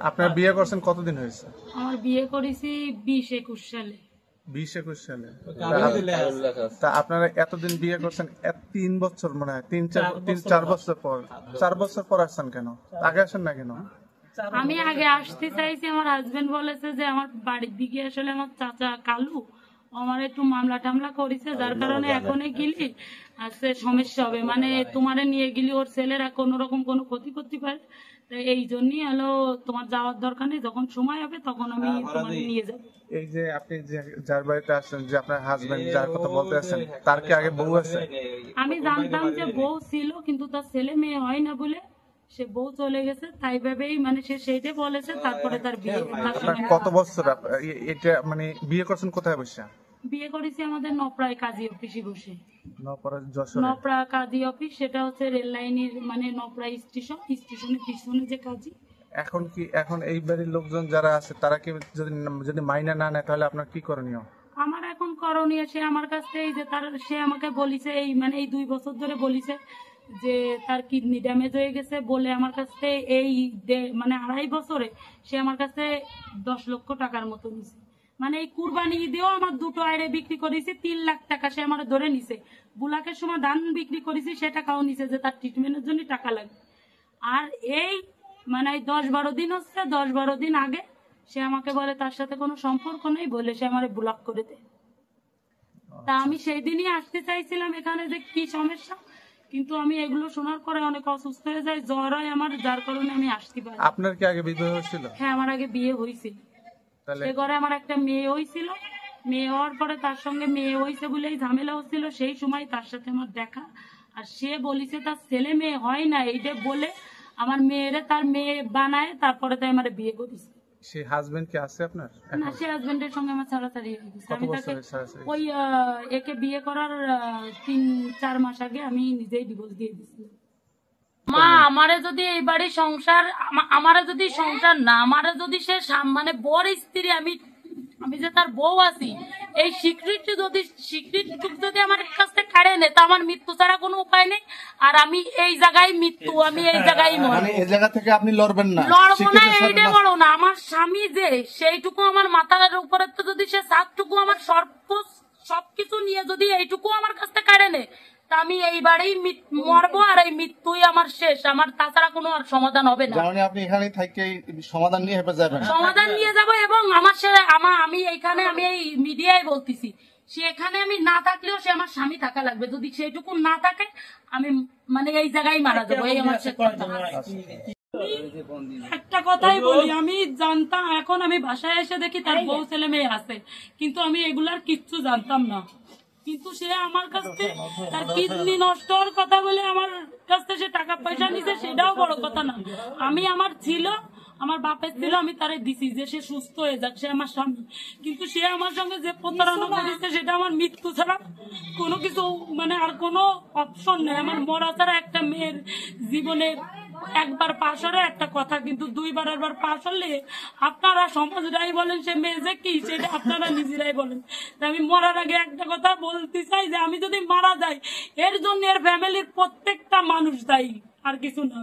আপনার বিয়ে করছেন কতদিন হয়েছে? আমার বিয়ে করেছি 20-21 সালে। 20-21 সালে। তা আপনারা এতদিন বিয়ে করছেন 3 বছর, মনে হয় 3-4 বছর পর, 4 বছর পর আসছেন কেন? আগে আসেন না কেন? আমি আগে আসতে চাইছি, আমার হাজবেন্ড বলেছে যে আমার বাড়ির দিকে আসলে আমার চাচা কালু আমার একটু মামলা টামলা করেছে, যার কারণে এখন গেলি আসতে সমস্যা হবে, মানে তোমারে নিয়ে গেলি ওর ছেলেরা কোন রকম কোনো ক্ষতি করতে পারে, এই জন্যই হলো তোমার যাওয়ার দরকার নেই, যখন সময় হবে তখন আমি তোমার নিয়ে যাবো। এই যে আপনি যার বাড়িতে আসছেন, যে আপনার হাজবেন্ড যার কথা বলতে আসছেন, তার কি আগে বউ আছে? আমি জানতাম যে বউ ছিল, কিন্তু তার ছেলে মেয়ে হয় না বলে সে বউ চলে গেছে, তাই ভেবেই মানে সে সেইটাই বলেছে, তারপরে তার বিয়ে। কত বছর এটা মানে বিয়ে করছেন কোথায় বসে? বিয়ে করেছি আমাদের নপড়ায় কাজী অফিসে বসে। নপড়া কাজী অফিস, সেটা হচ্ছে রেল লাইনের মানে নপড়া স্টেশনের পিছনে যে কাজী। এখন এই বাড়ির লোকজন যারা আছে তারা কি যদি মাইনা না নেয় তাহলে আপনার কি করণীয়? আমার এখন করণীয়, সে আমার কাছ থেকে যে সে আমাকে বলিছে এই মানে এই 2 বছর ধরে বলিছে যে তার কিডনি ড্যামেজ হয়ে গেছে বলে আমার কাছ থেকে এই মানে 2.5 বছরে সে আমার কাছে 10 লক্ষ টাকার মতো নিছে। মানে এই কুরবানি ঈদেও আমার 2টো আইরে বিক্রি করেছি, 3 লাখ টাকা সে আমার ধরে নিছে। বুলাকের সময় ধান বিক্রি করেছি, সে টাকাও নিছে যে তার ট্রিটমেন্টের জন্য টাকা লাগবে। আর এই মানে 10-12 দিন হচ্ছে, 10-12 দিন আগে সে আমাকে বলে তার সাথে কোনো সম্পর্ক নেই বলে সে আমার ব্লক করে দেয়। তা আমি সেই দিনই আসতে চাইছিলাম এখানে যে কি সমস্যা, কিন্তু আমি এগুলো শোনার পরে অনেক অসুস্থ হয়ে যায়, জ্বর হয় আমার, যার কারণে আমি আসতে পারি। আপনার কি আগে বিবাহ হয়েছিল? হ্যাঁ, আমার আগে বিয়ে হয়েছিল। সে ঘরে আমার একটা মেয়ে হয়েছিল, মেয়ে হওয়ার পরে তার সঙ্গে মেয়ে হয়েছে বলেই ঝামেলা হচ্ছিল, সেই সময় তার সাথে আমার দেখা। আর সে বলিছে তার ছেলে মেয়ে হয় না, এইটা বলে আমার মেয়েরে তার মেয়ে বানায়, তারপরে তাই আমার বিয়ে করেছে। সেই হাজবেন্ড কি আছে আপনার? না, সে হাজবেন্ডের সঙ্গে আমার ছাড়াছাড়ি হয়ে গেছে। আমি তাকে ওই একে বিয়ে করার 3-4 মাস আগে আমি নিজেই ডিভোর্স দিয়ে দিয়েছিলাম। মা আমারে যদি এই বাড়ির সংসার, আমারে যদি সংসার না, আমারে যদি সে মানে বড় স্ত্রী, আমি যে তার বউ আছি, এই স্বীকৃতি যদি আমার কাছ থেকে কাড়ে নেয় তা আমার মৃত্যু ছাড়া কোনো উপায় নেই। আর আমি এই জায়গায় মৃত্যু, আমি এই জায়গায় মানে এই জায়গা থেকে আপনি লড়বেন না? লড়বো না, এইটাই বলো না। আমার স্বামী যে সেইটুকু আমার মাথার উপরে তো যদি সে সাতটুকু আমার সবকিছু নিয়ে যদি এইটুকু আমার কাছ থেকে কাড়ে নেয়, তা আমি এইবারেই মরবো, আর এই মৃত্যুই আমার শেষ, আমার তাছাড়া কোনো আর সমাধান হবে না। আপনি এখানে থেকে সমাধান নিয়ে যাবেন? সমাধান নিয়ে যাবো, এবং আমি এইখানে আমি এই মিডিয়ায় বলতেছি, সে এখানে আমি না থাকলেও সে আমার স্বামী থাকা লাগবে, যদি সেইটুকু না থাকে আমি মানে এই জায়গায় মারা যাবো, এই আমার একটা কথাই বলি। আমি জানতাম, এখন আমি বাসায় এসে দেখি তার বউ ছেলে মেয়ে আছে, কিন্তু আমি এগুলার কিচ্ছু জানতাম না। কিন্তু সে আমার কাছ থেকে তার কিডনি নষ্ট হওয়ার কথা বলে আমার কাছ থেকে সে টাকা পয়সা নিছে, সেটাও বড় কথা না। আমার বাপের ছিল, আমি তারে দিছি যে সে সুস্থ হয়ে যাক, সে আমার স্বামী। কিন্তু সে আমার সঙ্গে যে প্রতারণা করেছে সেটা আমার মৃত্যু ছাড়া কোনো কিছু মানে আর কোনো অপশন নেই। আমার মরা ছাড়া একটা মেয়ের জীবনে একবার পাশ হলে একটা কথা, কিন্তু 2বার পাশ হলে আপনারা সমাজরাই বলেন সে মেয়ে যে কি, সেটা আপনারা নিজেরাই বলেন। আমি মরার আগে একটা কথা বলতে চাই যে আমি যদি মারা যাই, এর জন্য এর ফ্যামিলির প্রত্যেকটা মানুষ দায়ী, আর কিছু না।